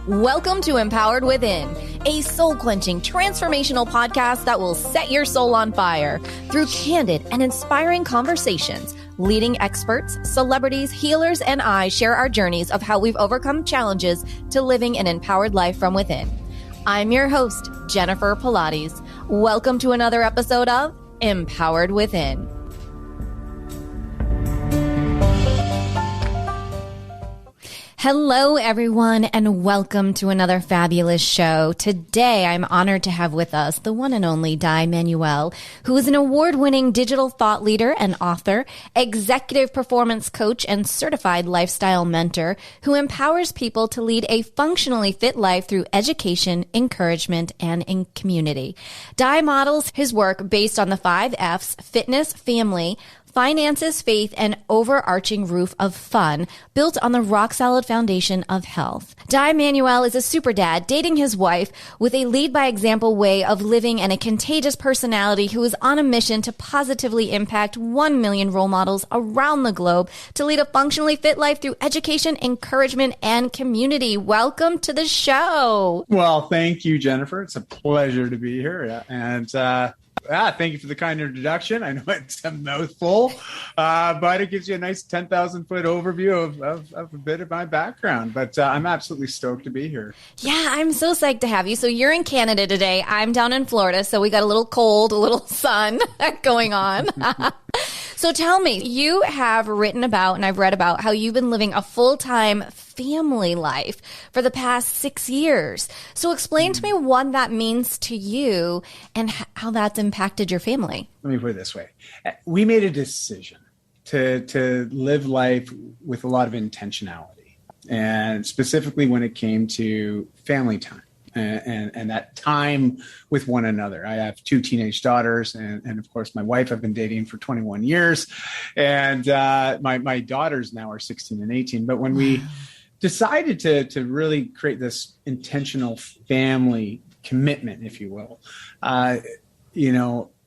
Welcome to Empowered Within, a soul-quenching, transformational podcast that will set your soul on fire through candid and inspiring conversations. Leading experts, celebrities, healers, and I share our journeys of how we've overcome challenges to living an empowered life from within. I'm your host, Jennifer Pilates. Welcome to another episode of Empowered Within. Hello, everyone, and welcome to another fabulous show. Today, I'm honored to have with us the one and only Dai Manuel, who is an award-winning digital thought leader and author, executive performance coach, and certified lifestyle mentor who empowers people to lead a functionally fit life through education, encouragement, and in community. Dai models his work based on the 5 F's: fitness, family, finances, faith, and overarching roof of fun, built on the rock-solid foundation of health. Dai Manuel is a super dad, dating his wife with a lead-by-example way of living and a contagious personality who is on a mission to positively impact 1 million role models around the globe to lead a functionally fit life through education, encouragement, and community. Welcome to the show. Well, thank you, Jennifer. It's a pleasure to be here. And thank you for the kind introduction. I know it's a mouthful, but it gives you a nice 10,000-foot overview of a bit of my background. But I'm absolutely stoked to be here. Yeah, I'm so psyched to have you. So you're in Canada today. I'm down in Florida, so we got a little cold, a little sun going on. So tell me, you have written about and I've read about how you've been living a full-time family life for the past 6 years. So explain to me what that means to you and how that's impacted your family. Let me put it this way. We made a decision to live life with a lot of intentionality, and specifically when it came to family time. And that time with one another. I have 2 teenage daughters, and of course, my wife I've been dating for 21 years, and my daughters now are 16 and 18. But when we decided to really create this intentional family commitment, if you will,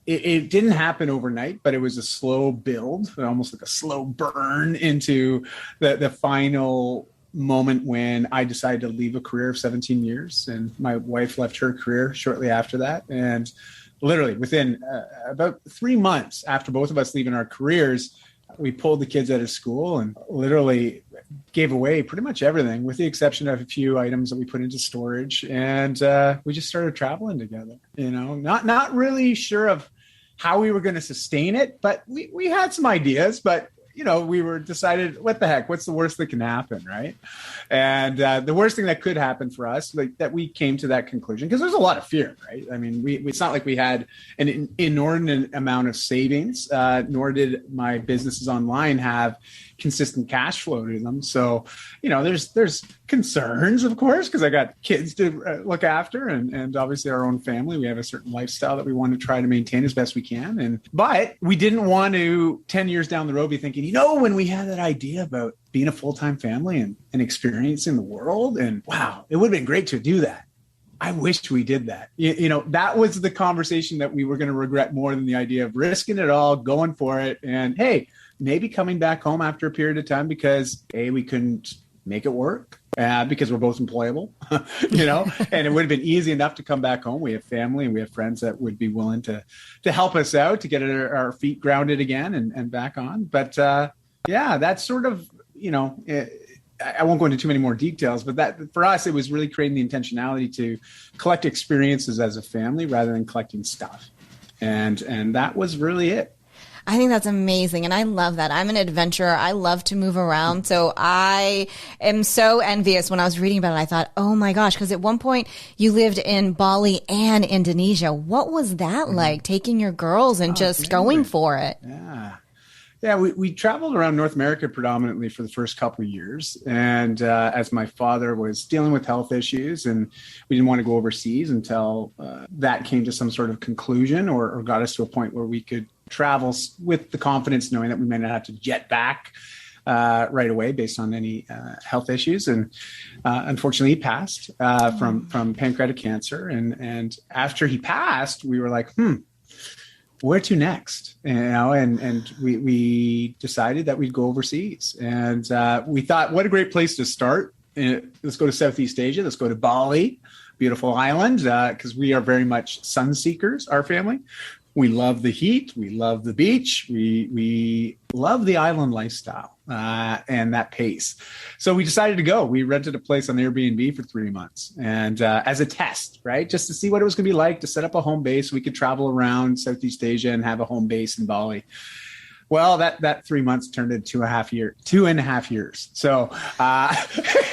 it didn't happen overnight, but it was a slow build, almost like a slow burn into the final moment when I decided to leave a career of 17 years, and my wife left her career shortly after that. And literally within about 3 months after both of us leaving our careers, we pulled the kids out of school and literally gave away pretty much everything, with the exception of a few items that we put into storage. And we just started traveling together, not really sure of how we were going to sustain it, but we had some ideas, but we were decided, what the heck, what's the worst that can happen, right? And the worst thing that could happen for us, like that we came to that conclusion, because there's a lot of fear, right? I mean, it's not like we had an inordinate amount of savings, nor did my businesses online have consistent cash flow to them. So, there's concerns, of course, because I got kids to look after, and obviously our own family. We have a certain lifestyle that we want to try to maintain as best we can. But we didn't want to 10 years down the road be thinking, when we had that idea about being a full-time family and experiencing the world, and wow, it would have been great to do that. I wished we did that. That was the conversation that we were going to regret more than the idea of risking it all, going for it. And hey, maybe coming back home after a period of time because we couldn't make it work because we're both employable, and it would have been easy enough to come back home. We have family and we have friends that would be willing to help us out to get our feet grounded again and back on. But that's sort of, I won't go into too many more details, but that for us, it was really creating the intentionality to collect experiences as a family rather than collecting stuff. And that was really it. I think that's amazing. And I love that. I'm an adventurer. I love to move around. So I am so envious. When I was reading about it, I thought, oh my gosh, because at one point you lived in Bali and Indonesia. What was that like, taking your girls and just going for it? Yeah, we traveled around North America predominantly for the first couple of years. And as my father was dealing with health issues, and we didn't want to go overseas until that came to some sort of conclusion or got us to a point where we could travel with the confidence knowing that we may not have to jet back right away based on any health issues. And unfortunately, he passed from pancreatic cancer. And after he passed, we were like, where to next? And we decided that we'd go overseas. And we thought, what a great place to start. let's go to Southeast Asia. Let's go to Bali, beautiful island, because we are very much sun seekers, our family. We love the heat. We love the beach. We love the island lifestyle and that pace. So we decided to go. We rented a place on Airbnb for 3 months and as a test, right? Just to see what it was going to be like to set up a home base. We could travel around Southeast Asia and have a home base in Bali. Well, that 3 months turned into 2.5 years. So wow. I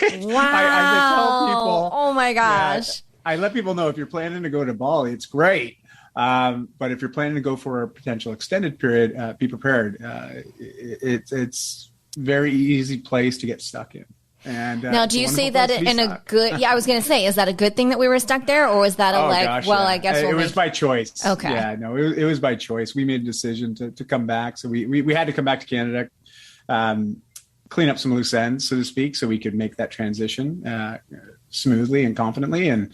tell people, oh my gosh. I let people know if you're planning to go to Bali, it's great. But if you're planning to go for a potential extended period, be prepared. It's very easy place to get stuck in. And now, do you say that in a good? Yeah, I was going to say, is that a good thing that we were stuck there, or was that I guess it was by choice. Okay, yeah, no, it was by choice. We made a decision to come back, so we had to come back to Canada, clean up some loose ends, so to speak, so we could make that transition smoothly and confidently. And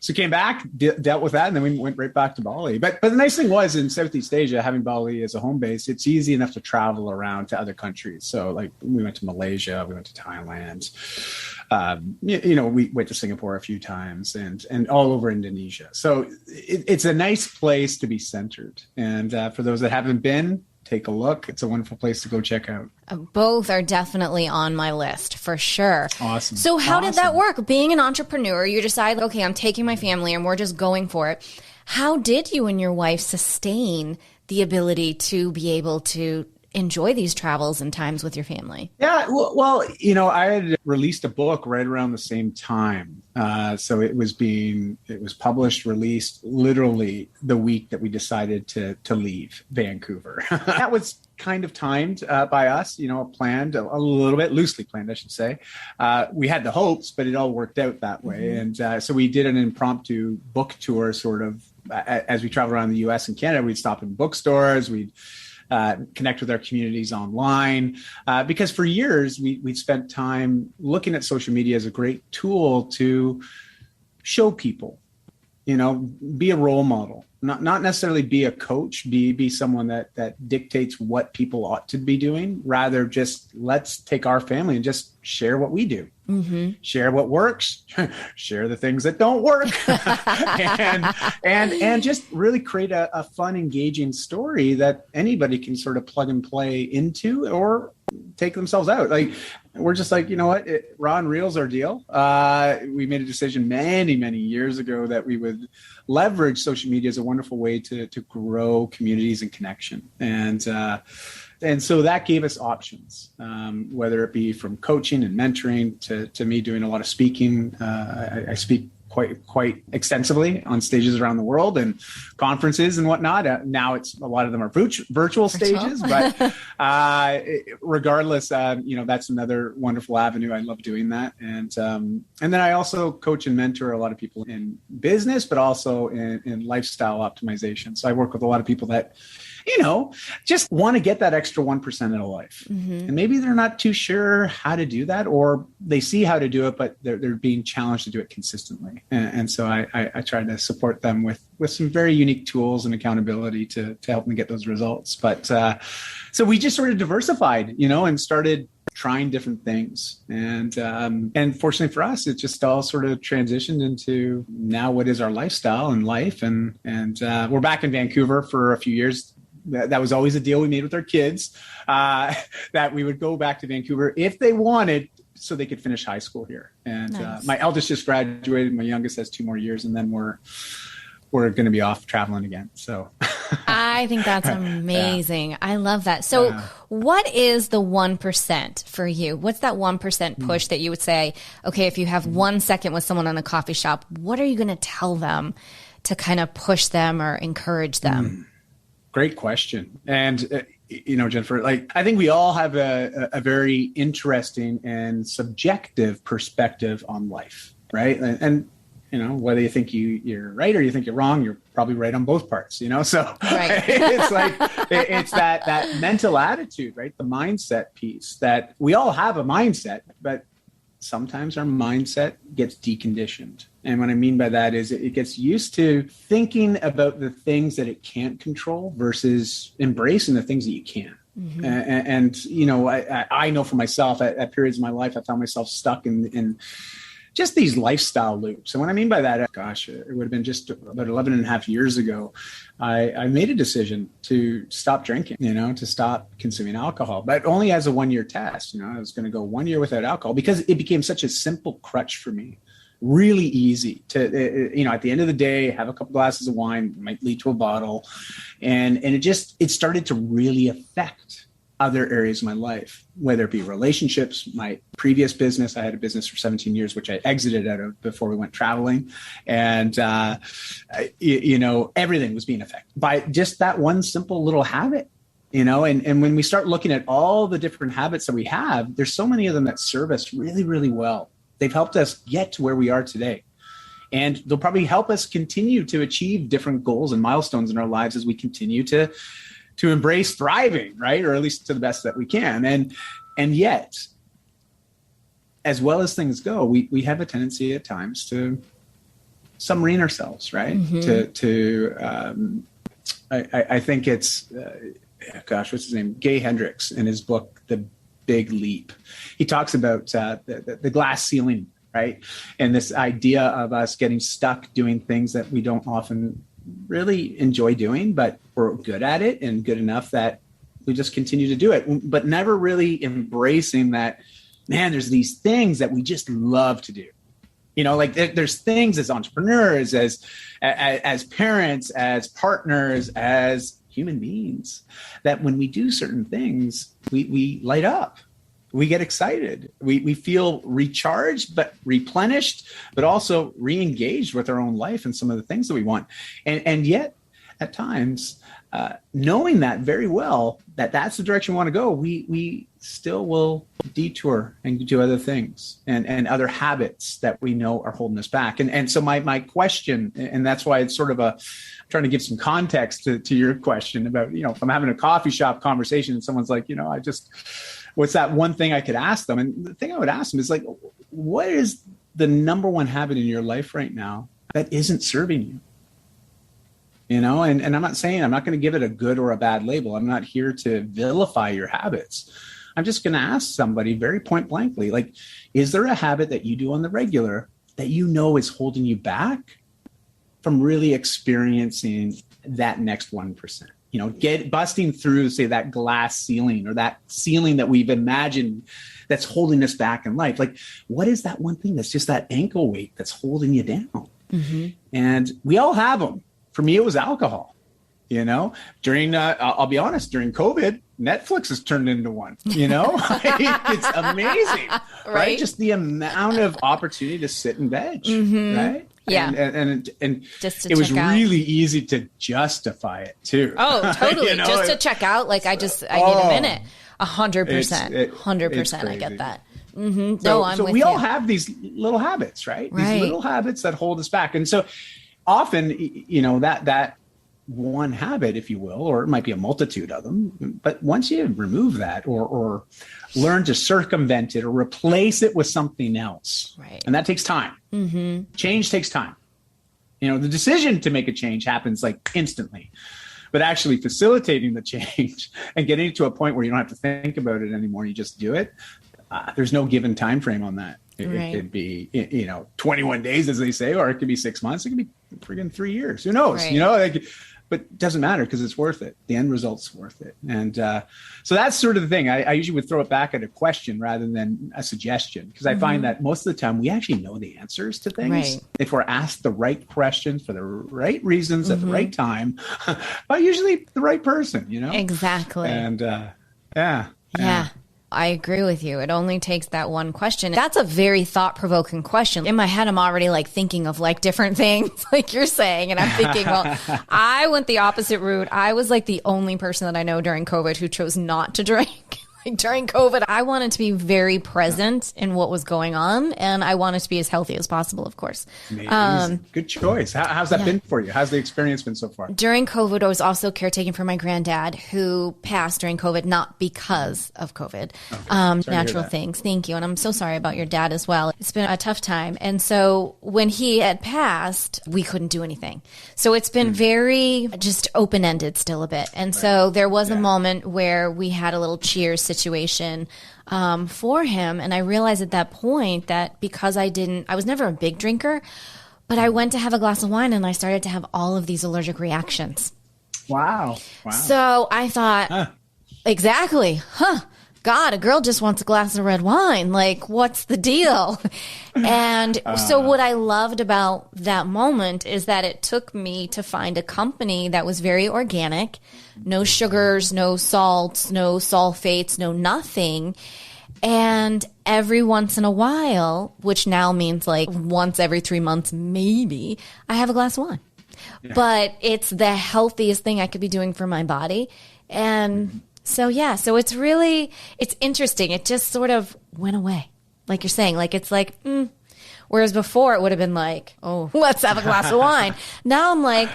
so came back, dealt with that, and then we went right back to Bali. But the nice thing was in Southeast Asia, having Bali as a home base, it's easy enough to travel around to other countries. So like we went to Malaysia, we went to Thailand, we went to Singapore a few times and all over Indonesia. So it's a nice place to be centered. And for those that haven't been, take a look. It's a wonderful place to go check out. Both are definitely on my list for sure. Awesome. So how did that work? Being an entrepreneur, you decide, okay, I'm taking my family and we're just going for it. How did you and your wife sustain the ability to be able to enjoy these travels and times with your family? Yeah, well, I had released a book right around the same time. So it was published, released literally the week that we decided to leave Vancouver. That was kind of timed by us, planned a little bit, loosely planned, I should say. We had the hopes, but it all worked out that way. Mm-hmm. And so we did an impromptu book tour sort of as we traveled around the US and Canada. We'd stop in bookstores, we'd connect with our communities online, because for years we'd spent time looking at social media as a great tool to show people, be a role model, not necessarily be a coach, be someone that dictates what people ought to be doing. Rather, just let's take our family and just share what we do. Mm-hmm. Share what works, share the things that don't work, and just really create a fun, engaging story that anybody can sort of plug and play into or take themselves out. Like we're just like, raw and real's our deal. We made a decision many, many years ago that we would leverage social media as a wonderful way to grow communities and connection. And so that gave us options, whether it be from coaching and mentoring to me doing a lot of speaking. I speak quite extensively on stages around the world and conferences and whatnot. Now a lot of them are virtual stages, but regardless, that's another wonderful avenue. I love doing that. And then I also coach and mentor a lot of people in business, but also in lifestyle optimization. So I work with a lot of people that just want to get that extra 1% of life. Mm-hmm. And maybe they're not too sure how to do that, or they see how to do it, but they're being challenged to do it consistently. And so I try to support them with some very unique tools and accountability to help them get those results. But so we just sort of diversified, and started trying different things. And fortunately for us, it just all sort of transitioned into now what is our lifestyle and life. And we're back in Vancouver for a few years. That was always a deal we made with our kids, that we would go back to Vancouver if they wanted, so they could finish high school here. And nice. My eldest just graduated. My youngest has 2 more years, and then we're going to be off traveling again. So I think that's amazing. Yeah. I love that. So what is the 1% for you? What's that 1% push that you would say, okay, if you have 1 second with someone in a coffee shop, what are you going to tell them to kind of push them or encourage them? Great question. And, Jennifer, I think we all have a very interesting and subjective perspective on life, right? And whether you think you're right or you think you're wrong, you're probably right on both parts, so right. it's that mental attitude, right? The mindset piece that we all have a mindset, but sometimes our mindset gets deconditioned. And what I mean by that is it gets used to thinking about the things that it can't control versus embracing the things that you can. And I know for myself at periods of my life, I found myself stuck in just these lifestyle loops. And what I mean by that, it would have been just about 11 and a half years ago, I made a decision to stop drinking, to stop consuming alcohol, but only as a 1-year test. I was going to go 1 year without alcohol because it became such a simple crutch for me. Really easy to, at the end of the day, have a couple glasses of wine, might lead to a bottle. And it started to really affect other areas of my life, whether it be relationships, my previous business. I had a business for 17 years, which I exited out of before we went traveling. And, everything was being affected by just that one simple little habit, and when we start looking at all the different habits that we have, there's so many of them that serve us really, really well. They've helped us get to where we are today. And they'll probably help us continue to achieve different goals and milestones in our lives as we continue to embrace thriving, right? Or at least to the best that we can. And yet, as well as things go, we have a tendency at times to submarine ourselves, right? I think it's, what's his name? Gay Hendricks in his book, The Big Leap. He talks about the glass ceiling, right? And this idea of us getting stuck doing things that we don't often really enjoy doing, but we're good at it and good enough that we just continue to do it, but never really embracing that, man, there's these things that we just love to do. There's things as entrepreneurs, as parents, as partners, as human beings, that when we do certain things, we light up. We get excited. We feel recharged, but replenished, but also re-engaged with our own life and some of the things that we want. And yet, at times, knowing that very well, that's the direction we want to go, we still will detour and do other things and other habits that we know are holding us back. And so my question, and that's why it's sort of trying to give some context to your question about, if I'm having a coffee shop conversation and someone's like, what's that one thing I could ask them? And the thing I would ask them is like, what is the number one habit in your life right now that isn't serving you? And I'm not saying, I'm not going to give it a good or a bad label. I'm not here to vilify your habits. I'm just going to ask somebody very point blankly, like, is there a habit that you do on the regular that is holding you back from really experiencing that next 1%? Busting through, say, that glass ceiling or that ceiling that we've imagined that's holding us back in life. Like, what is that one thing that's just that ankle weight that's holding you down? And we all have them. For me, it was alcohol. During, I'll be honest, during COVID, Netflix has turned into one. It's amazing, right? Just the amount of opportunity to sit and veg, right? Yeah. And just it was really easy to justify it too. Oh, totally. Just to check out. Like I need a minute. 100%. 100%. I get that. So we all have these little habits, right? These little habits that hold us back. And so often, that one habit, if you will, or it might be a multitude of them, but once you remove that or learn to circumvent it or replace it with something else, and that takes time. Change takes time. The decision to make a change happens like instantly, but actually facilitating the change and getting it to a point where you don't have to think about it anymore, you just do it. There's no given time frame on that. It could be, 21 days, as they say, or it could be 6 months. It could be friggin' 3 years. Who knows? But it doesn't matter because it's worth it. The end result's worth it. And so that's sort of the thing. I usually would throw it back at a question rather than a suggestion, because I find that most of the time we actually know the answers to things if we're asked the right questions for the right reasons at the right time by usually the right person, Exactly. And yeah. I agree with you. It only takes that one question. That's a very thought-provoking question. In my head, I'm already like thinking of like different things like you're saying. And I'm thinking, well, I went the opposite route. I was like the only person that I know during COVID who chose not to drink. Like during COVID, I wanted to be very present in what was going on, and I wanted to be as healthy as possible, of course. Amazing. Good choice. How's that been for you? How's the experience been so far? During COVID, I was also caretaking for my granddad who passed during COVID, not because of COVID. Natural things. Thank you. And I'm so sorry about your dad as well. It's been a tough time. And so when he had passed, we couldn't do anything. So it's been very just open-ended still a bit. And so there was a moment where we had a little cheers situation for him. And I realized at that point that because I was never a big drinker, but I went to have a glass of wine and I started to have all of these allergic reactions. Wow. So I thought, exactly, God, a girl just wants a glass of red wine. Like, what's the deal? And so what I loved about that moment is that it took me to find a company that was very organic, no sugars, no salts, no sulfates, no nothing. And every once in a while, which now means like once every 3 months, maybe, I have a glass of wine. Yeah. But it's the healthiest thing I could be doing for my body. And so it's interesting. It just sort of went away. Like you're saying, like, it's like, whereas before it would have been like, oh, let's have a glass of wine. Now I'm like,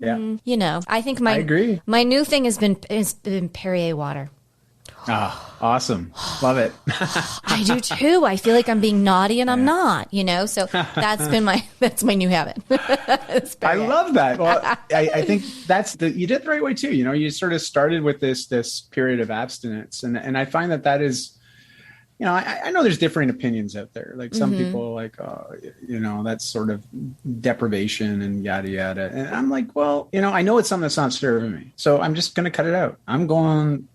I think I agree. My new thing has been Perrier water. Oh, awesome. Love it. I do too. I feel like I'm being naughty and I'm not, so that's my new habit. I love that. Well, I think you did the right way too. You sort of started with this period of abstinence. And I find that is, I know there's differing opinions out there. Like some people are like, that's sort of deprivation and yada, yada. And I'm like, well, I know it's something that's not serving me. So I'm just going to cut it out. I'm going,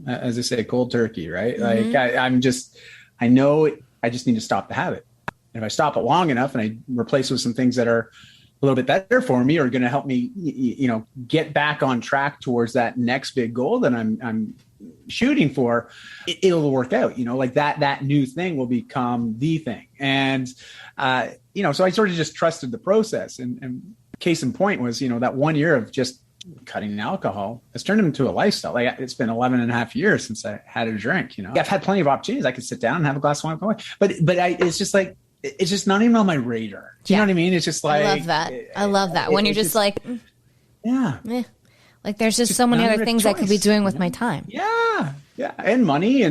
as I say, cold turkey, right? Like I know I just need to stop the habit. And if I stop it long enough and I replace it with some things that are a little bit better for me or going to help me, get back on track towards that next big goal that I'm shooting for, it'll work out, like that new thing will become the thing. And, so I sort of just trusted the process and case in point was, that 1 year of just cutting alcohol has turned into a lifestyle. Like it's been 11 and a half years since I had a drink, I've had plenty of opportunities. I could sit down and have a glass of wine, but it's just like, it's just not even on my radar. Do you know what I mean? It's just like, I love that. When you're just like, like there's just so many other things I could be doing with my time. Yeah. And money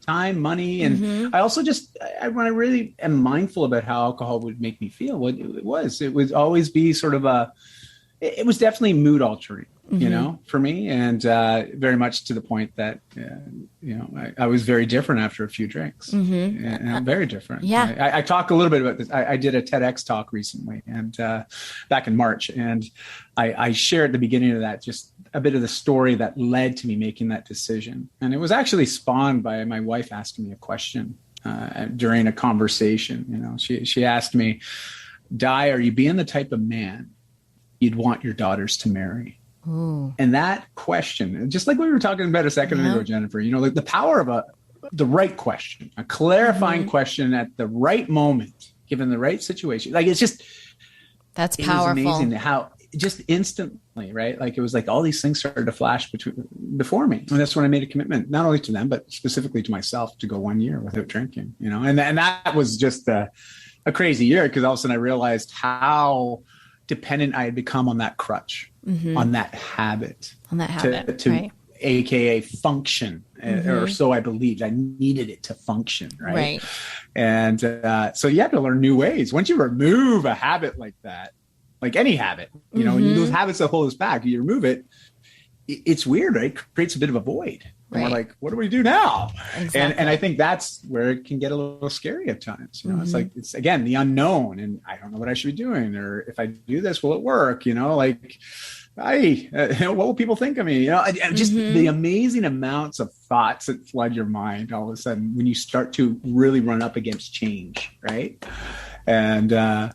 time, money. And I also when I really am mindful about how alcohol would make me feel, it would always be sort of it was definitely mood altering, for me. And very much to the point that, I was very different after a few drinks. And very different. Yeah. I talk a little bit about this. I did a TEDx talk recently and back in March. And I shared at the beginning of that just a bit of the story that led to me making that decision. And it was actually spawned by my wife asking me a question during a conversation. She asked me, Dai, are you being the type of man you'd want your daughters to marry? Ooh. And that question, just like we were talking about a second ago, Jennifer, like the power of the right question, a clarifying question at the right moment, given the right situation. Like that's powerful. It was amazing how just instantly, right? Like it was like all these things started to flash before me. And that's when I made a commitment, not only to them, but specifically to myself to go 1 year without drinking, and that was just a crazy year because all of a sudden I realized how dependent I had become on that crutch, on that habit, to AKA function, or so I believed. I needed it to function, right? And so you have to learn new ways. Once you remove a habit like that, like any habit, those habits that hold us back, you remove it, it's weird, right? It creates a bit of a void. And we're like, what do we do now? Exactly. And I think that's where it can get a little scary at times. It's like, it's again, the unknown and I don't know what I should be doing, or if I do this, will it work? What will people think of me? Just the amazing amounts of thoughts that flood your mind all of a sudden when you start to really run up against change. Right. And,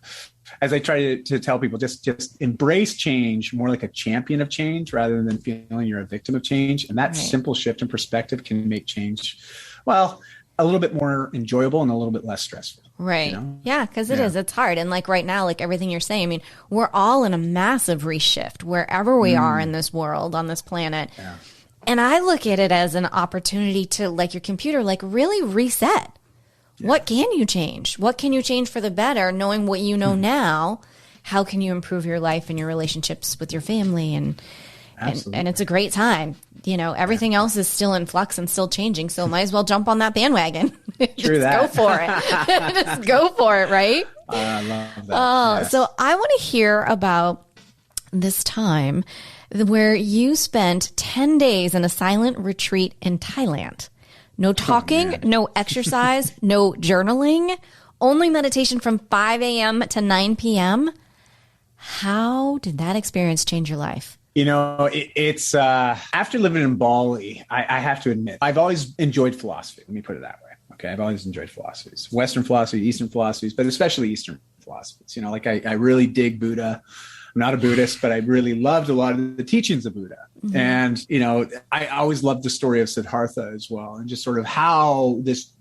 as I try to tell people, just embrace change more like a champion of change rather than feeling you're a victim of change. And that simple shift in perspective can make change, well, a little bit more enjoyable and a little bit less stressful. Right. Yeah, because it's hard. And like right now, like everything you're saying, I mean, we're all in a massive reshift wherever we are in this world, on this planet. Yeah. And I look at it as an opportunity to, like your computer, like really reset. Yeah. What can you change? What can you change for the better? Knowing what you know now, how can you improve your life and your relationships with your family? And it's a great time. You know, everything else is still in flux and still changing. So might as well jump on that bandwagon. True that. Go for it. Just go for it, right? I love that. Yes. So I want to hear about this time where you spent 10 days in a silent retreat in Thailand. No talking, no exercise, no journaling, only meditation from 5 a.m. to 9 p.m. How did that experience change your life? You know, it's after living in Bali, I have to admit, I've always enjoyed philosophy. Let me put it that way. Okay. I've always enjoyed philosophies, Western philosophy, Eastern philosophies, but especially Eastern philosophies. You know, like I really dig Buddha. I'm not a Buddhist, but I really loved a lot of the teachings of Buddha. Mm-hmm. And, you know, I always loved the story of Siddhartha as well. And just sort of how this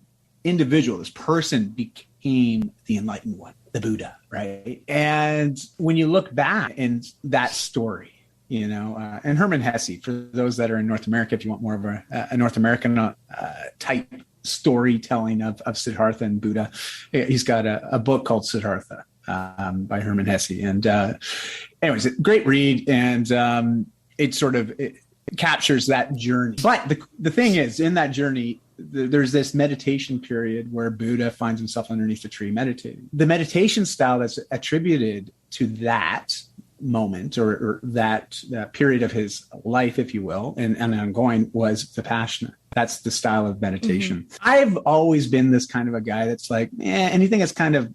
individual, this person became the enlightened one, the Buddha, right? And when you look back in that story, you know, and Hermann Hesse, for those that are in North America, if you want more of a North American type storytelling of Siddhartha and Buddha, he's got a book called Siddhartha. By Hermann Hesse. And anyways, great read. And it captures that journey. But the thing is, in that journey, there's this meditation period where Buddha finds himself underneath a tree meditating. The meditation style that's attributed to that moment or that period of his life, if you will, and ongoing, was Vipassana. That's the style of meditation. Mm-hmm. I've always been this kind of a guy that's like, anything that's kind of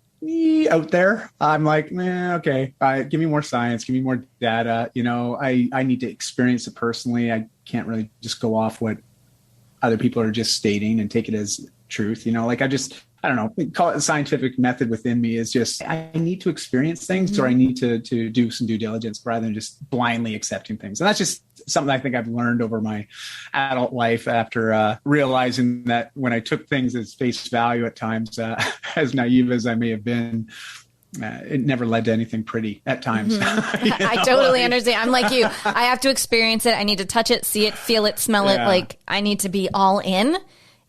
out there, I'm like, okay, give me more science, give me more data. You know, I need to experience it personally. I can't really just go off what other people are just stating and take it as truth. You know, like I don't know, call it the scientific method within me is just, I need to experience things, mm-hmm. or I need to do some due diligence rather than just blindly accepting things. And that's just something I think I've learned over my adult life after realizing that when I took things as face value at times, as naive as I may have been, it never led to anything pretty at times. Mm-hmm. You know? I totally understand. I'm like you. I have to experience it. I need to touch it, see it, feel it, smell it. Like I need to be all in.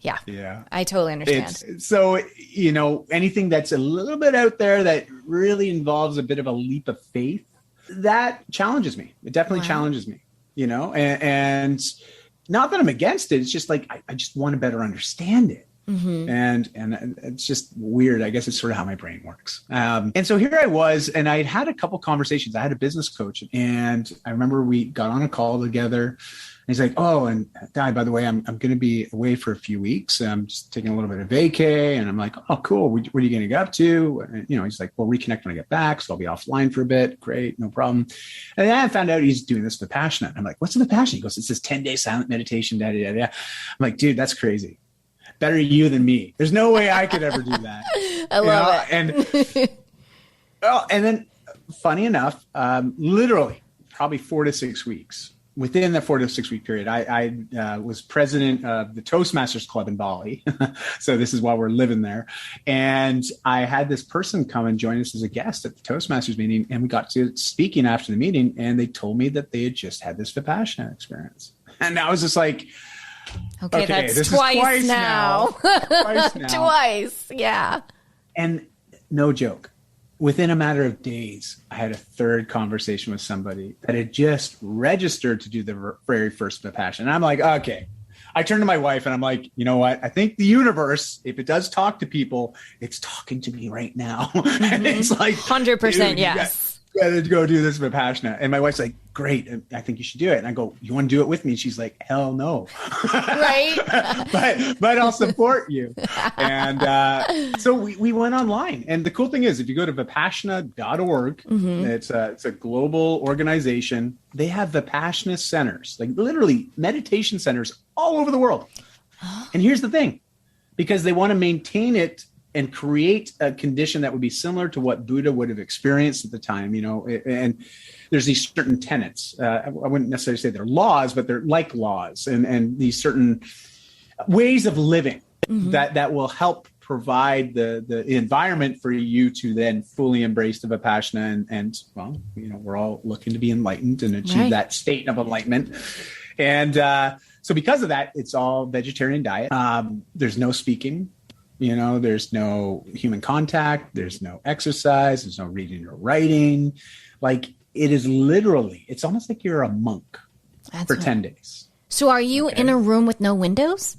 Yeah. I totally understand. So, you know, anything that's a little bit out there that really involves a bit of a leap of faith, that challenges me. It definitely challenges me, you know, and not that I'm against it. It's just like, I just want to better understand it. Mm-hmm. And it's just weird. I guess it's sort of how my brain works. And so here I was, and I had a couple conversations. I had a business coach, and I remember we got on a call together. He's like, oh, and Dai, by the way, I'm going to be away for a few weeks. I'm just taking a little bit of vacay. And I'm like, oh, cool. What are you going to get up to? And, you know, he's like, we'll reconnect when I get back. So I'll be offline for a bit. Great. No problem. And then I found out he's doing this Vipassana. I'm like, what's a Vipassana? He goes, it's this 10-day silent meditation. I'm like, dude, that's crazy. Better you than me. There's no way I could ever do that. I love it. And then funny enough, literally probably 4 to 6 weeks. Within the 4 to 6 week period, I was president of the Toastmasters Club in Bali. So this is while we're living there. And I had this person come and join us as a guest at the Toastmasters meeting. And we got to speaking after the meeting. And they told me that they had just had this Vipassana experience. And I was just like, okay, that's twice now. Twice now. Twice, yeah. And no joke. Within a matter of days, I had a third conversation with somebody that had just registered to do the very first Vipassana. And I'm like, okay. I turned to my wife and I'm like, you know what? I think the universe, if it does talk to people, it's talking to me right now. Mm-hmm. And it's like 100%, yes. You got to go do this Vipassana. And my wife's like, great. I think you should do it. And I go, you want to do it with me? And she's like, hell no. Right. but I'll support you. And so we went online. And the cool thing is, if you go to vipassana.org, mm-hmm. it's a global organization. They have Vipassana centers, like literally meditation centers all over the world. And here's the thing, because they want to maintain it and create a condition that would be similar to what Buddha would have experienced at the time, you know, and there's these certain tenets. I wouldn't necessarily say they're laws, but they're like laws and these certain ways of living mm-hmm. that will help provide the environment for you to then fully embrace the Vipassana. And well, you know, we're all looking to be enlightened and achieve that state of enlightenment. And So because of that, it's all vegetarian diet. There's no speaking, there's no human contact. There's no exercise. There's no reading or writing. Like it is literally, it's almost like you're a monk for 10 days. So are you in a room with no windows?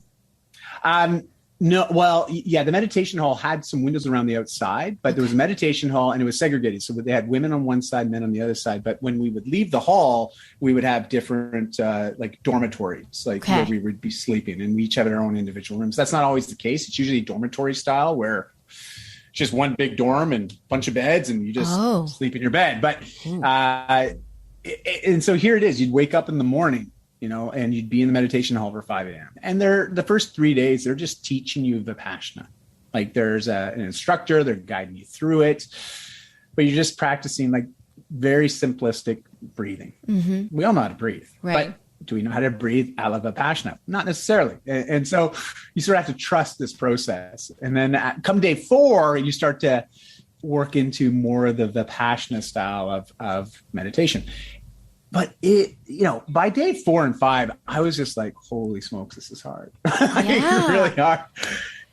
No, well, yeah, the meditation hall had some windows around the outside, but there was a meditation hall and it was segregated. So they had women on one side, men on the other side. But when we would leave the hall, we would have different like dormitories, where we would be sleeping, and we each have our own individual rooms. That's not always the case. It's usually dormitory style where it's just one big dorm and a bunch of beds and you just sleep in your bed. But and so here it is. You'd wake up in the morning, and you'd be in the meditation hall for 5 a.m. And the first 3 days, they're just teaching you Vipassana. Like there's an instructor, they're guiding you through it, but you're just practicing like very simplistic breathing. Mm-hmm. We all know how to breathe, but do we know how to breathe a la Vipassana? Not necessarily. And so you sort of have to trust this process. And then come day 4, you start to work into more of the Vipassana style of meditation. But by day 4 and 5, I was just like, holy smokes, this is hard. It's really hard.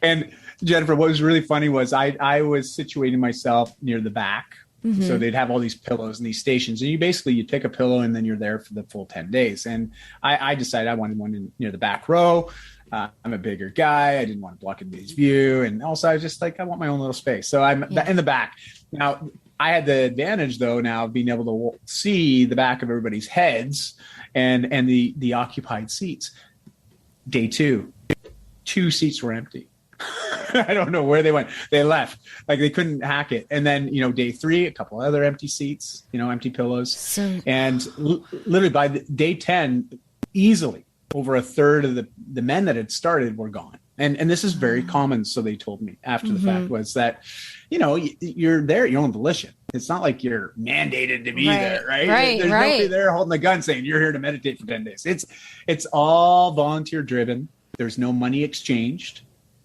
And Jennifer, what was really funny was I was situating myself near the back. Mm-hmm. So they'd have all these pillows and these stations. And you pick a pillow and then you're there for the full 10 days. And I decided I wanted one near the back row. I'm a bigger guy. I didn't want to block anybody's view. And also I was just like, I want my own little space. So I'm in the back. Now, I had the advantage, though, now of being able to see the back of everybody's heads and the occupied seats. Day 2, 2 seats were empty. I don't know where they went. They left. Like they couldn't hack it. And then, day 3, a couple other empty seats, empty pillows. And literally by day 10, easily over a third of the men that had started were gone. And this is very common. So they told me after the fact was that, you're there at your own volition. It's not like you're mandated to be there, right? There's nobody there holding the gun saying you're here to meditate for 10 days. It's all volunteer driven. There's no money exchanged.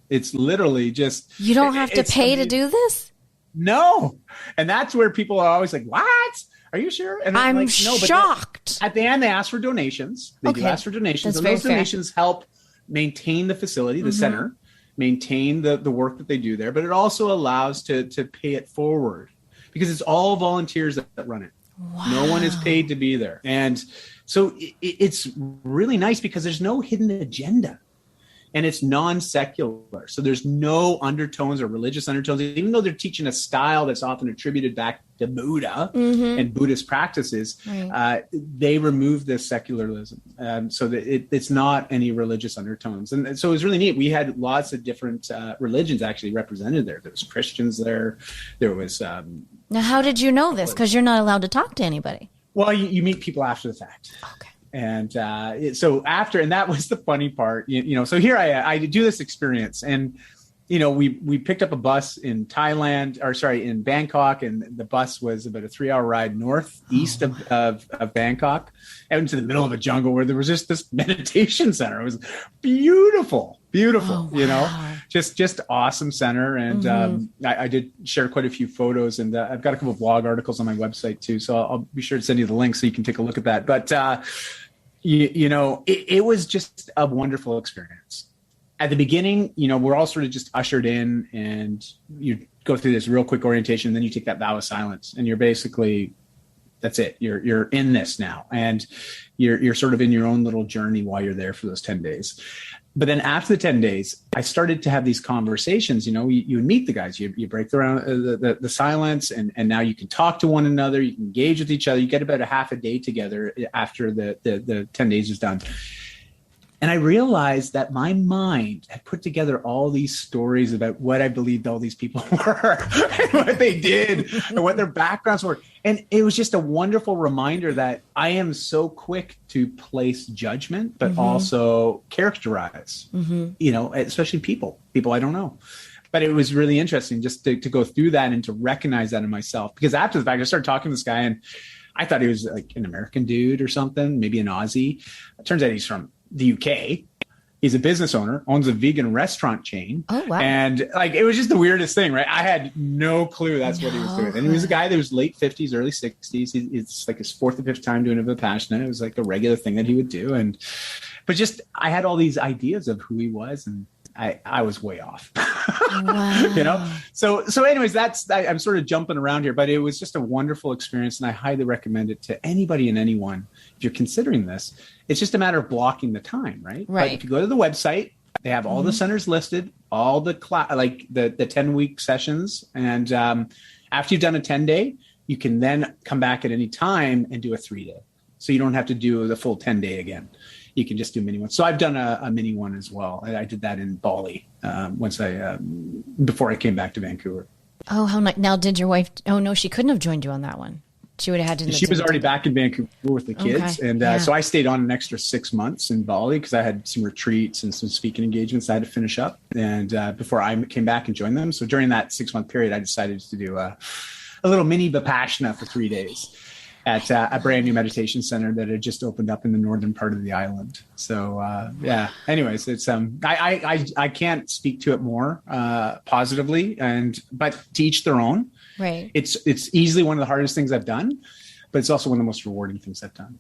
It's literally just. You don't have to pay to do this? No. And that's where people are always like, what? Are you sure? And I'm like, no, shocked. At the end, they ask for donations. They do ask for donations. That's and those donations help maintain the facility, the center, maintain the work that they do there, but it also allows to pay it forward because it's all volunteers that run it. Wow. No one is paid to be there. And so it's really nice because there's no hidden agenda and it's non-secular. So there's no undertones or religious undertones, even though they're teaching a style that's often attributed back to Buddha and Buddhist practices. They remove the secularism so that it's not any religious undertones. And so it was really neat. We had lots of different religions actually represented there. There was Christians there. There was... now, how did you know this? Because you're not allowed to talk to anybody. Well, you meet people after the fact. Okay. And so after, and that was the funny part, so here I do this experience and, we picked up a bus in in Bangkok, and the bus was about a 3-hour ride northeast of Bangkok out into the middle of a jungle where there was just this meditation center. It was beautiful, just awesome center. And I did share quite a few photos, and I've got a couple of blog articles on my website too. So I'll be sure to send you the link so you can take a look at that. But, it was just a wonderful experience. At the beginning, we're all sort of just ushered in, and you go through this real quick orientation, and then you take that vow of silence, and you're basically, that's it. You're in this now, and you're sort of in your own little journey while you're there for those 10 days. But then after the 10 days, I started to have these conversations. You would meet the guys, you break the silence, and now you can talk to one another, you can engage with each other. You get about a half a day together after the 10 days is done. And I realized that my mind had put together all these stories about what I believed all these people were and what they did and what their backgrounds were. And it was just a wonderful reminder that I am so quick to place judgment, but also characterize, especially people I don't know. But it was really interesting just to go through that and to recognize that in myself. Because after the fact, I started talking to this guy and I thought he was like an American dude or something, maybe an Aussie. It turns out he's from the UK. He's a business owner, owns a vegan restaurant chain. Oh, wow. And it was just the weirdest thing, right? I had no clue that's what he was doing. And he was a guy that was late 50s, early 60s. It's like his 4th or 5th time doing a Vipassana. It was like a regular thing that he would do. And but just, I had all these ideas of who he was, and I was way off. Wow. So anyways, I'm sort of jumping around here, but it was just a wonderful experience, and I highly recommend it to anybody and anyone. If you're considering this, it's just a matter of blocking the time, right? Right. But if you go to the website, they have all the centers listed, all the the 10-week sessions. And after you've done a 10-day, you can then come back at any time and do a 3-day. So you don't have to do the full 10-day again. You can just do mini ones. So I've done a mini one as well. I did that in Bali before I came back to Vancouver. Oh, how nice. Now, did your wife? Oh, no, she couldn't have joined you on that one. She would have had to. She was already back in Vancouver with the kids. Okay. And so I stayed on an extra 6 months in Bali because I had some retreats and some speaking engagements I had to finish up. And before I came back and joined them. So during that 6-month period, I decided to do a little mini Vipassana for 3 days at a brand new meditation center that had just opened up in the northern part of the island. So anyways, it's I can't speak to it more positively, but to each their own. Right. It's easily one of the hardest things I've done, but it's also one of the most rewarding things I've done.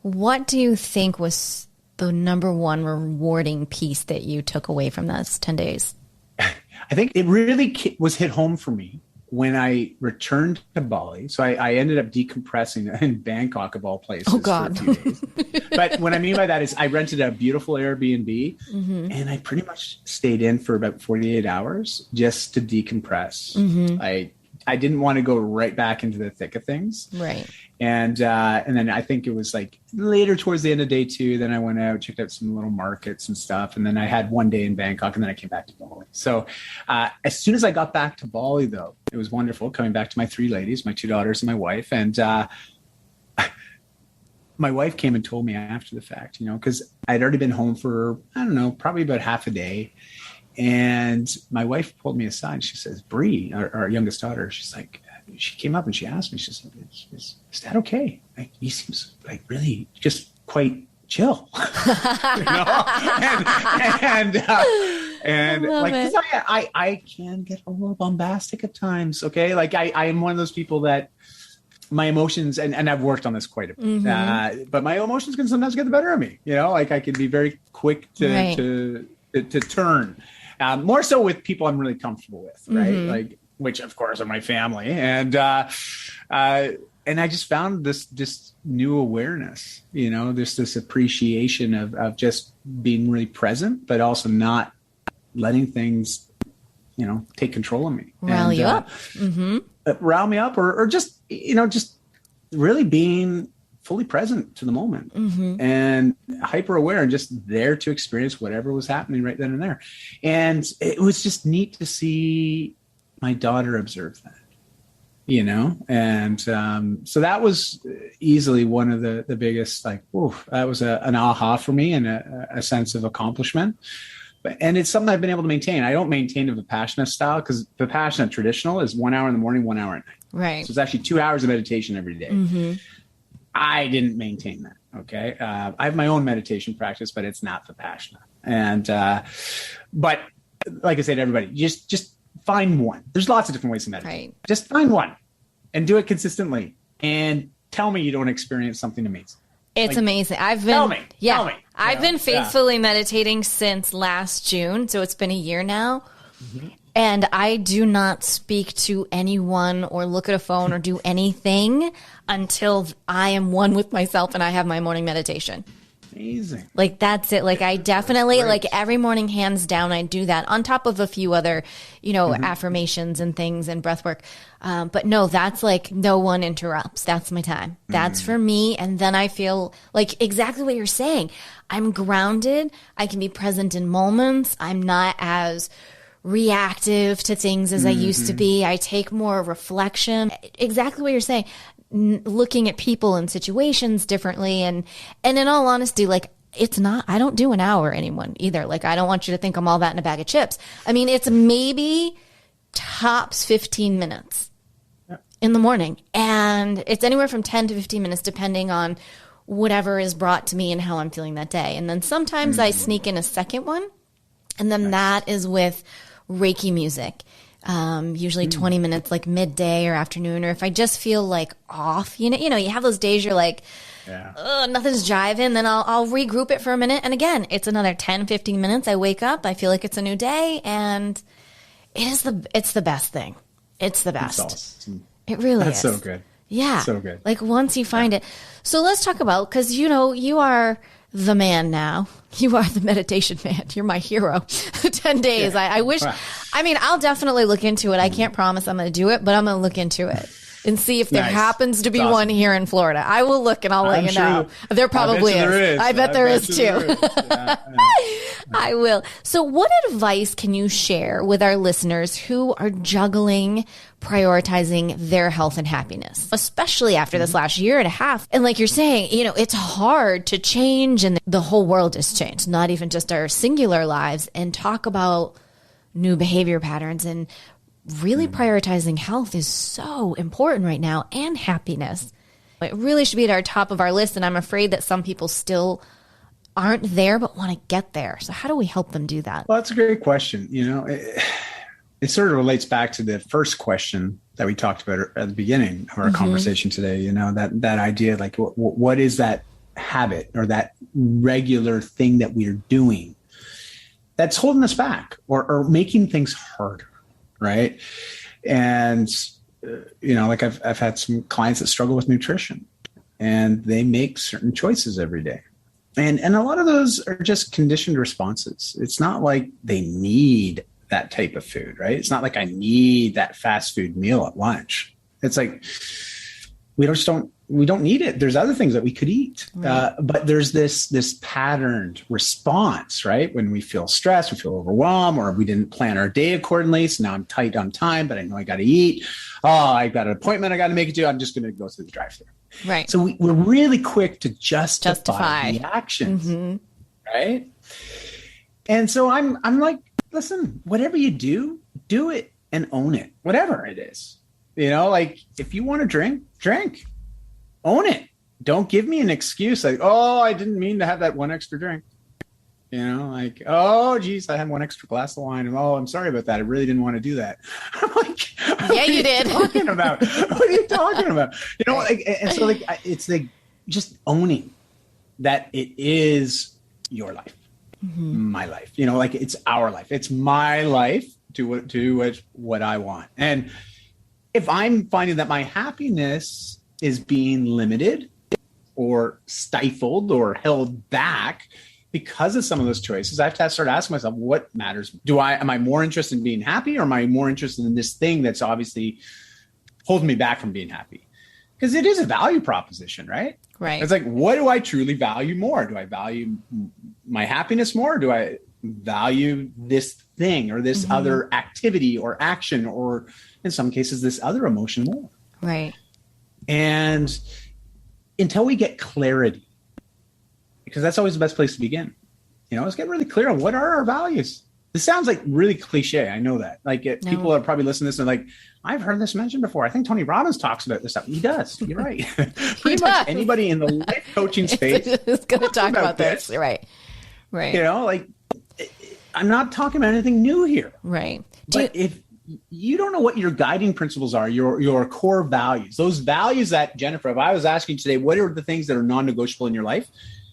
What do you think was the number one rewarding piece that you took away from those 10 days? I think it really was hit home for me when I returned to Bali. So I ended up decompressing in Bangkok, of all places. Oh, God. For a few days. But what I mean by that is I rented a beautiful Airbnb and I pretty much stayed in for about 48 hours just to decompress. I didn't want to go right back into the thick of things. Right. And then I think it was like later towards the end of day 2, then I went out, checked out some little markets and stuff. And then I had 1 day in Bangkok, and then I came back to Bali. So as soon as I got back to Bali, though, it was wonderful coming back to my 3 ladies, my 2 daughters and my wife. And my wife came and told me after the fact, because I'd already been home for, I don't know, probably about half a day. And my wife pulled me aside and she says, Bree, our youngest daughter, she's like, she came up and she asked me, she said, is Dad okay? Like, he seems like really just quite chill. And like, I can get a little bombastic at times. Okay. Like I am one of those people that my emotions, and I've worked on this quite a bit, but my emotions can sometimes get the better of me. Like I can be very quick to turn. More so with people I'm really comfortable with, right? Like, which of course are my family, and I just found this new awareness, this appreciation of just being really present, but also not letting things, take control of me, rile you up, rile me up, or just just really being fully present to the moment and hyper aware and just there to experience whatever was happening right then and there. And it was just neat to see my daughter observe that, and so that was easily one of the biggest, like, that was an aha for me and a sense of accomplishment. And it's something I've been able to maintain. I don't maintain a Vipassana style because Vipassana traditional is 1 hour in the morning, 1 hour at night. Right. So it's actually 2 hours of meditation every day. I didn't maintain that. Okay. I have my own meditation practice, but it's not Vipassana. And, but like I said, everybody, just find one. There's lots of different ways to meditate. Right. Just find one and do it consistently and tell me you don't experience something amazing. It's amazing. Tell me. I've been faithfully meditating since last June. So it's been a year now. And I do not speak to anyone or look at a phone or do anything until I am one with myself and I have my morning meditation. Amazing. Like, that's it. Like, I definitely, like, every morning, hands down, I do that on top of a few other, affirmations and things and breath work. But no, that's like, no one interrupts. That's my time. That's for me. And then I feel like exactly what you're saying. I'm grounded. I can be present in moments. I'm not as reactive to things as I used to be. I take more reflection. Exactly what you're saying. Looking at people and situations differently. And in all honesty, like, I don't do an hour anyone either. Like, I don't want you to think I'm all that in a bag of chips. I mean, it's maybe tops 15 minutes in the morning. And it's anywhere from 10 to 15 minutes, depending on whatever is brought to me and how I'm feeling that day. And then sometimes I sneak in a second one. And then that is with Reiki music. Usually 20 minutes, like midday or afternoon, or if I just feel like off, you have those days you're like, nothing's jiving. Then I'll regroup it for a minute. And again, it's another 10, 15 minutes. I wake up, I feel like it's a new day, and it's the best thing. It's the best. It's awesome. It really That's is. so good. Yeah. So good. Like once you find it. So let's talk about, because you are the man now. You are the meditation man. You're my hero. 10 days. Yeah. I wish, I'll definitely look into it. I can't promise I'm going to do it, but I'm going to look into it and see if there happens to be one here in Florida. I will look and I'll let you know. There probably is. I bet there is too. I will. So what advice can you share with our listeners who are juggling prioritizing their health and happiness, especially after this last year and a half? And like you're saying, it's hard to change, and the whole world has changed, not even just our singular lives, and talk about new behavior patterns, and really prioritizing health is so important right now, and happiness. It really should be at our top of our list. And I'm afraid that some people still aren't there, but want to get there. So how do we help them do that? Well, that's a great question. It sort of relates back to the first question that we talked about at the beginning of our conversation today. That idea, like what is that habit or that regular thing that we're doing that's holding us back or making things harder, right? And like I've had some clients that struggle with nutrition, and they make certain choices every day. And a lot of those are just conditioned responses. It's not like they need that type of food, right? It's not like I need that fast food meal at lunch. It's like we don't need it. There's other things that we could eat, but there's this patterned response, right? When we feel stressed, we feel overwhelmed, or we didn't plan our day accordingly. So now I'm tight on time, but I know I got to eat. Oh, I got an appointment I got to make it to. I'm just going to go through the drive-thru. Right. So we're really quick to justify the actions, right? And so I'm like, listen, whatever you do it and own it, whatever it is. Like if you want to drink, own it. Don't give me an excuse like, oh, I didn't mean to have that one extra drink. Like, oh, geez, I had one extra glass of wine. And, oh, I'm sorry about that. I really didn't want to do that. I'm like, yeah, you did. What are you talking about? What are you talking about? And so it's like just owning that it is your life, my life. Like it's our life. It's my life to what I want. And if I'm finding that my happiness is being limited or stifled or held back because of some of those choices, I have to start asking myself, what matters? Am I more interested in being happy, or am I more interested in this thing that's obviously holding me back from being happy? Because it is a value proposition, right? Right. It's like, what do I truly value more? Do I value my happiness more? Or do I value this thing or this other activity or action, or in some cases, this other emotion more? Right. And until we get clarity, because that's always the best place to begin. Let's get really clear on what are our values. This sounds like really cliche. I know that. People are probably listening to this and like, I've heard this mentioned before. I think Tony Robbins talks about this stuff. He does. You're right. Pretty much anybody in the life coaching space is going to talk about this. Right. I'm not talking about anything new here. Right. But if you don't know what your guiding principles are, your core values, those values that, Jennifer, if I was asking today, what are the things that are non-negotiable in your life?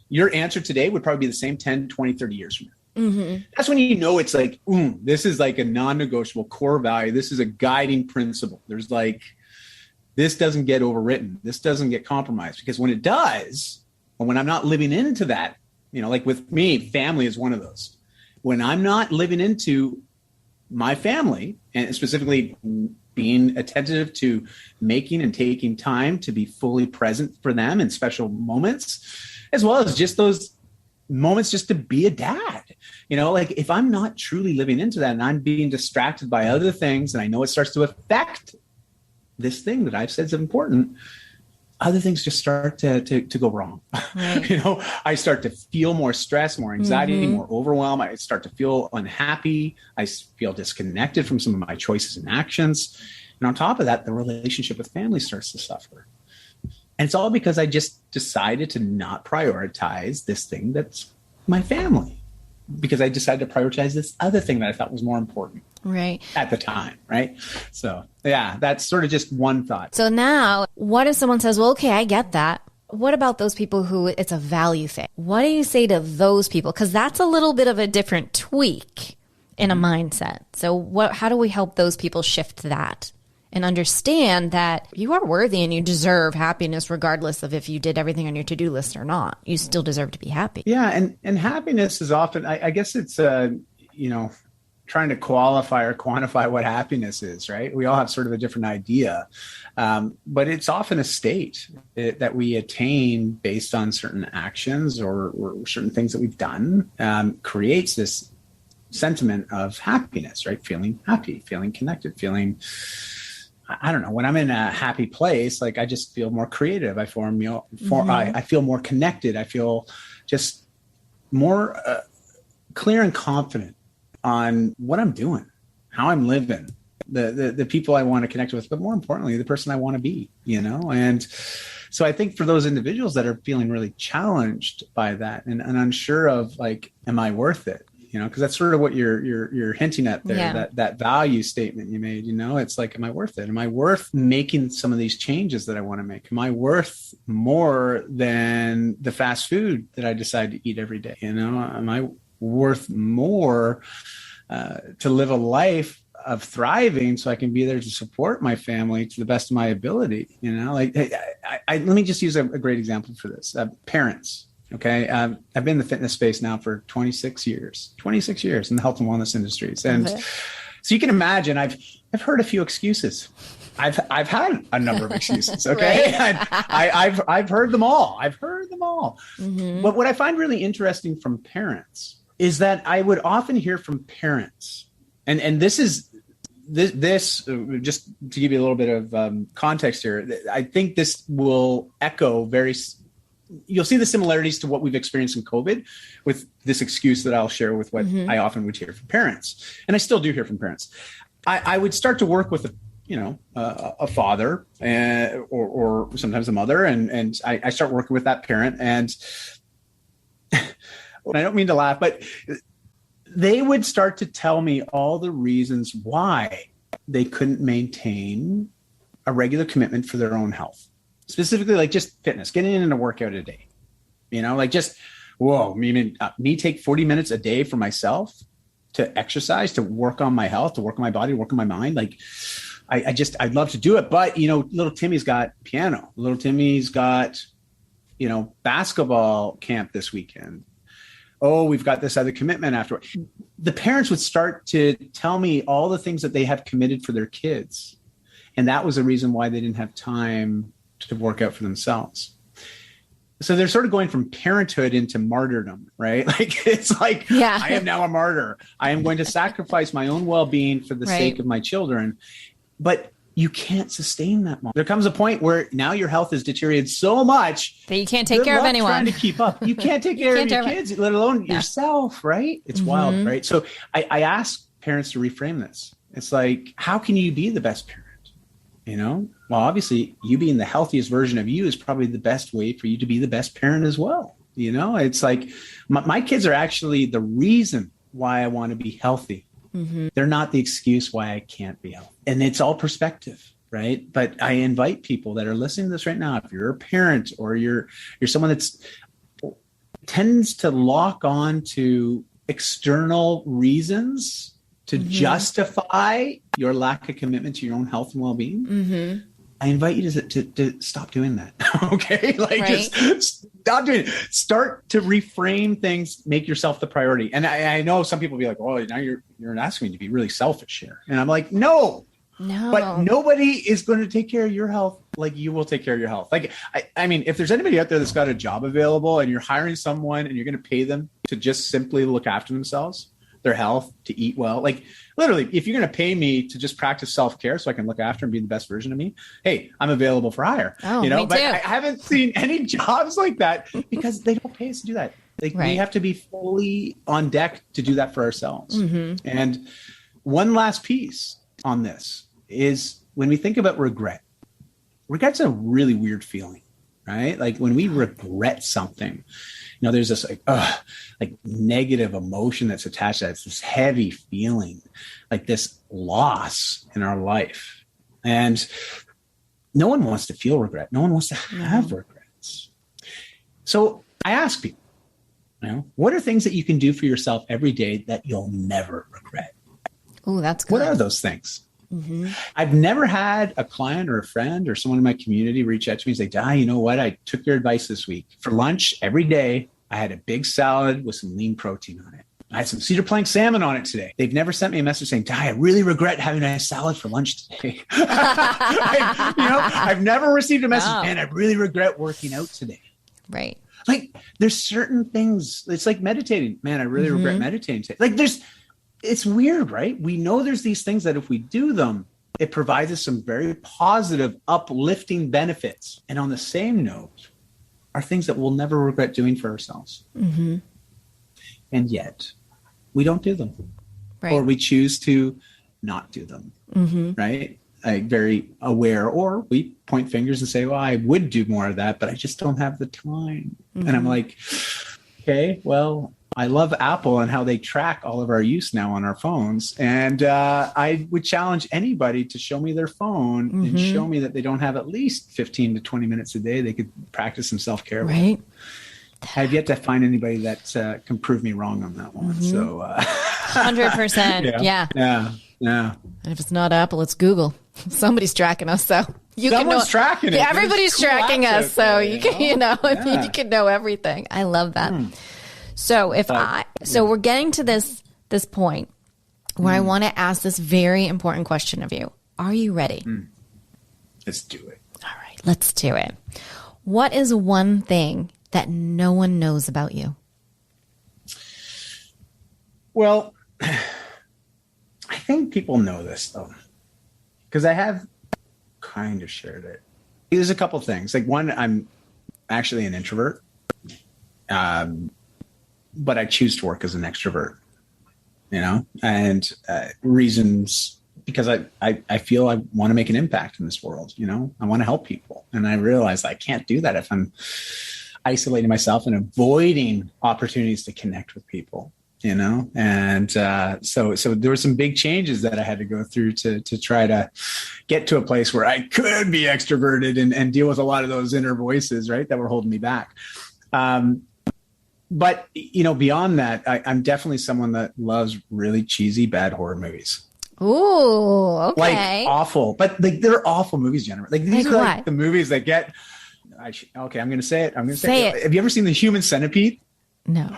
Your answer today would probably be the same 10, 20, 30 years from now. That's when it's like, this is like a non-negotiable core value. This is a guiding principle. There's this doesn't get overwritten. This doesn't get compromised, because when it does, and when I'm not living into that, like with me, family is one of those. When I'm not living into my family, and specifically being attentive to making and taking time to be fully present for them in special moments, as well as just those moments just to be a dad. If I'm not truly living into that and I'm being distracted by other things, and I know it starts to affect this thing that I've said is important, other things just start to go wrong. Right. I start to feel more stress, more anxiety, more overwhelm. I start to feel unhappy. I feel disconnected from some of my choices and actions. And on top of that, the relationship with family starts to suffer. And it's all because I just decided to not prioritize this thing that's my family, because I decided to prioritize this other thing that I thought was more important. Right. At the time. Right. So, yeah, that's sort of just one thought. So now, what if someone says, well, okay, I get that. What about those people who it's a value thing? What do you say to those people? Because that's a little bit of a different tweak in a mindset. So how do we help those people shift that and understand that you are worthy and you deserve happiness regardless of if you did everything on your to-do list or not? You still deserve to be happy. Yeah. And happiness is often, I guess it's, trying to qualify or quantify what happiness is, right? We all have sort of a different idea, but it's often a state that we attain based on certain actions or certain things that we've done, creates this sentiment of happiness, right? Feeling happy, feeling connected, feeling, I don't know, when I'm in a happy place, like I just feel more creative. I I feel more connected. I feel just more clear and confident on what I'm doing, how I'm living, the people I want to connect with, but more importantly, the person I want to be, And so I think for those individuals that are feeling really challenged by that and unsure of like, am I worth it? Because that's sort of what you're hinting at there, that value statement you made, it's like, am I worth it? Am I worth making some of these changes that I want to make? Am I worth more than the fast food that I decide to eat every day? Am I worth more to live a life of thriving so I can be there to support my family to the best of my ability? Let me just use a great example for this. Parents. Okay. I've been in the fitness space now for 26 years in the health and wellness industries. And so you can imagine I've heard a few excuses. I've had a number of excuses. Okay. Right. I've heard them all. Mm-hmm. But what I find really interesting from parents is that I would often hear from parents, and this just to give you a little bit of context here, I think this will echo you'll see the similarities to what we've experienced in COVID with this excuse that I'll share with what I often would hear from parents. And I still do hear from parents. I would start to work with a father or sometimes a mother. And I start working with that parent, and I don't mean to laugh, but they would start to tell me all the reasons why they couldn't maintain a regular commitment for their own health, specifically like just fitness, getting in a workout a day, like just, me take 40 minutes a day for myself to exercise, to work on my health, to work on my body, work on my mind. Like I'd love to do it. But, little Timmy's got piano. Little Timmy's got, basketball camp this weekend. Oh, we've got this other commitment afterward. The parents would start to tell me all the things that they have committed for their kids. And that was the reason why they didn't have time to work out for themselves. So they're sort of going from parenthood into martyrdom, right? Like, it's like, I am now a martyr. I am going to sacrifice my own well-being for the sake of my children. But you can't sustain that. There comes a point where now your health is deteriorated so much that you can't take care of anyone. Trying to keep up. You can't take care of your kids, let alone yourself, right? It's wild, right? So I ask parents to reframe this. It's like, how can you be the best parent? Well, obviously you being the healthiest version of you is probably the best way for you to be the best parent as well. It's like my kids are actually the reason why I want to be healthy. They're not the excuse why I can't be healthy. And it's all perspective, right? But I invite people that are listening to this right now, if you're a parent or you're someone that's tends to lock on to external reasons to justify your lack of commitment to your own health and well-being, I invite you to stop doing that. Okay. Just stop doing it. Start to reframe things, make yourself the priority. And I know some people will be like, oh, now you're asking me to be really selfish here. And I'm like, no, but nobody is going to take care of your health like you will take care of your health. Like, I mean, if there's anybody out there that's got a job available and you're hiring someone and you're going to pay them to just simply look after themselves, their health, to eat well, like literally, if you're going to pay me to just practice self-care so I can look after and be the best version of me, hey, I'm available for hire. Me but too. I haven't seen any jobs like that because they don't pay us to do that. We have to be fully on deck to do that for ourselves. And one last piece on this is when we think about regret's a really weird feeling, right? Like when we regret something, there's this like negative emotion that's attached to that. It's this heavy feeling, like this loss in our life. And no one wants to feel regret. No one wants to have regrets. So I ask people, what are things that you can do for yourself every day that you'll never regret? Oh, that's good. What are those things? Mm-hmm. I've never had a client or a friend or someone in my community reach out to me and say, Dai, you know what? I took your advice this week. For lunch every day, I had a big salad with some lean protein on it. I had some cedar plank salmon on it today. They've never sent me a message saying, Dai, I really regret having a salad for lunch today. I've never received a message, man, I really regret working out today. Right. Like there's certain things, it's like meditating. Man, I really regret meditating today. Like it's weird, right? We know there's these things that if we do them, it provides us some very positive, uplifting benefits. And on the same note, are things that we'll never regret doing for ourselves. Mm-hmm. And yet we don't do them. Right. Or we choose to not do them. Mm-hmm. Right? Like very aware, or we point fingers and say, well, I would do more of that, but I just don't have the time. Mm-hmm. And I'm like, okay, well, I love Apple and how they track all of our use now on our phones. And I would challenge anybody to show me their phone and show me that they don't have at least 15 to 20 minutes a day they could practice some self-care. Right. I've yet to find anybody that can prove me wrong on that one. So 100%. Yeah. And if it's not Apple, it's Google. Somebody's tracking us. So someone's tracking it. Yeah, everybody's tracking us. So you can, you can know everything. I love that. So we're getting to this point where I want to ask this very important question of you. Are you ready? Let's do it. All right, let's do it. What is one thing that no one knows about you? Well, I think people know this though, because I have kind of shared it. There's a couple things. Like one, I'm actually an introvert. But I choose to work as an extrovert, and reasons because I feel I want to make an impact in this world. I want to help people. And I realize I can't do that if I'm isolating myself and avoiding opportunities to connect with people, and so there were some big changes that I had to go through to try to get to a place where I could be extroverted and deal with a lot of those inner voices, right, that were holding me back. But, beyond that, I'm definitely someone that loves really cheesy, bad horror movies. Ooh, okay. Like awful. But they're awful movies, Jennifer. Like these are like the movies that get... Okay, I'm going to say it. I'm going to say it. Have you ever seen The Human Centipede? No.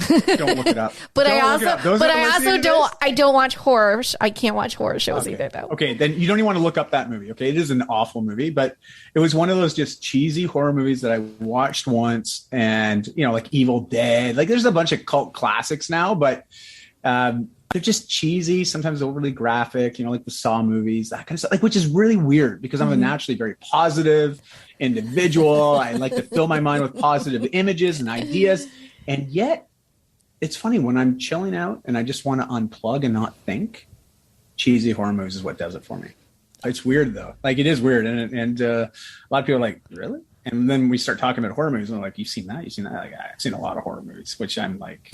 Don't look it up. I don't watch horror. I can't watch horror shows either, though. Okay, then you don't even want to look up that movie. Okay, it is an awful movie, but it was one of those just cheesy horror movies that I watched once, and like Evil Dead. Like there's a bunch of cult classics now, but they're just cheesy, sometimes overly graphic. Like the Saw movies, that kind of stuff. Like which is really weird because I'm a naturally very positive individual. I like to fill my mind with positive images and ideas, and yet. It's funny when I'm chilling out and I just want to unplug and not think. Cheesy horror movies is what does it for me. It's weird though. Like it is weird, and a lot of people are like, really? And then we start talking about horror movies, and I'm like, you've seen that? Like, I've seen a lot of horror movies, which I'm like,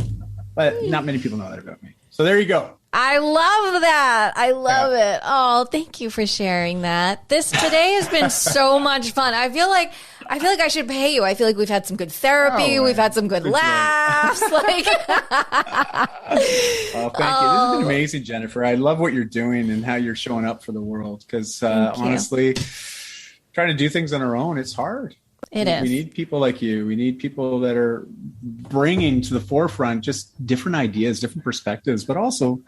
but not many people know that about me. So there you go. I love that. I love it. Oh, thank you for sharing that. Today has been so much fun. I feel like I should pay you. I feel like we've had some good therapy. We've had some good laughs. Oh, thank you. This has been amazing, Jennifer. I love what you're doing and how you're showing up for the world. Because honestly, trying to do things on our own, it's hard. It is. We need people like you. We need people that are bringing to the forefront just different ideas, different perspectives, but also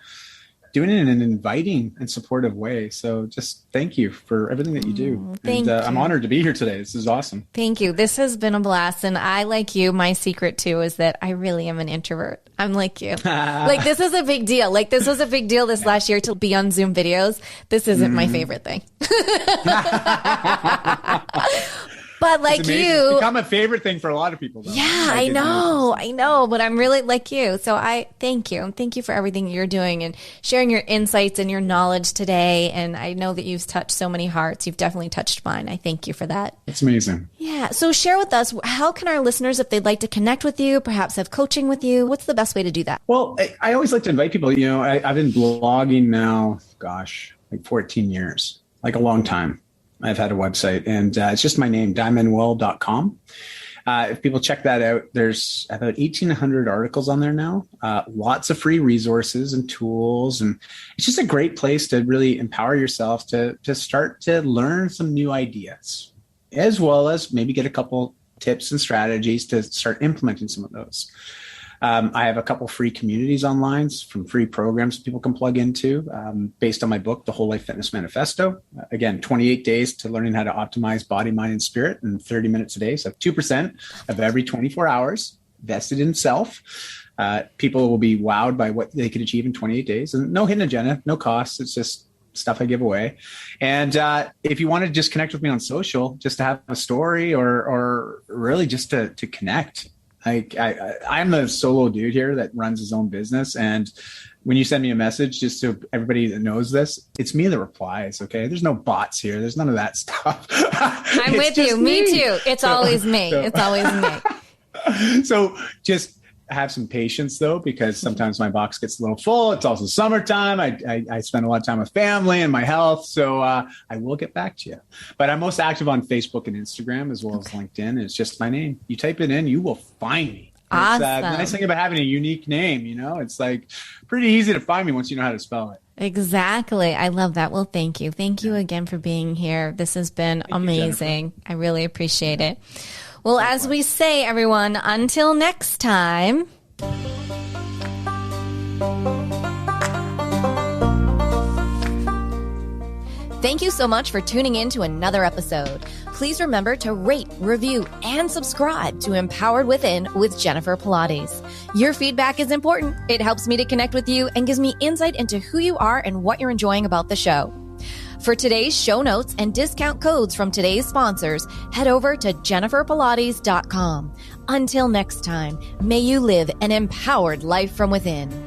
doing it in an inviting and supportive way. So just thank you for everything that you do. Thank you. I'm honored to be here today. This is awesome. Thank you. This has been a blast. And I, like you, my secret too is that I really am an introvert. I'm like you. Like this is a big deal. Like this was a big deal this last year to be on Zoom videos. This isn't my favorite thing. But like you, it's become a favorite thing for a lot of people, though. Yeah, I know, but I'm really like you. So I thank you. Thank you for everything you're doing and sharing your insights and your knowledge today. And I know that you've touched so many hearts. You've definitely touched mine. I thank you for that. It's amazing. Yeah. So share with us, how can our listeners, if they'd like to connect with you, perhaps have coaching with you, what's the best way to do that? Well, I always like to invite people, I've been blogging now, like 14 years, like a long time. I've had a website, and it's just my name, daimanuel.com. If people check that out, there's about 1,800 articles on there now. Lots of free resources and tools. And it's just a great place to really empower yourself to start to learn some new ideas, as well as maybe get a couple tips and strategies to start implementing some of those. I have a couple free communities online from free programs that people can plug into based on my book, The Whole Life Fitness Manifesto. Again, 28 days to learning how to optimize body, mind, and spirit in 30 minutes a day. So 2% of every 24 hours vested in self. People will be wowed by what they could achieve in 28 days. And no hidden agenda, no cost. It's just stuff I give away. And if you want to just connect with me on social, just to have a story or really just to connect, I'm the solo dude here that runs his own business. And when you send me a message, just so everybody that knows this, it's me that replies. Okay. There's no bots here. There's none of that stuff. I'm with you. Me too. It's always me. It's always me. So just have some patience though, because sometimes my box gets a little full. It's also summertime. I spend a lot of time with family and my health. So I will get back to you, but I'm most active on Facebook and Instagram as well as LinkedIn. It's just my name. You type it in, you will find me. Awesome. It's the nice thing about having a unique name, it's like pretty easy to find me once you know how to spell it. Exactly. I love that. Well, thank you. Thank you again for being here. This has been amazing. I really appreciate it. Well, as we say, everyone, until next time. Thank you so much for tuning in to another episode. Please remember to rate, review, and subscribe to Empowered Within with Jennifer Pilates. Your feedback is important. It helps me to connect with you and gives me insight into who you are and what you're enjoying about the show. For today's show notes and discount codes from today's sponsors, head over to jenniferpilates.com. Until next time, may you live an empowered life from within.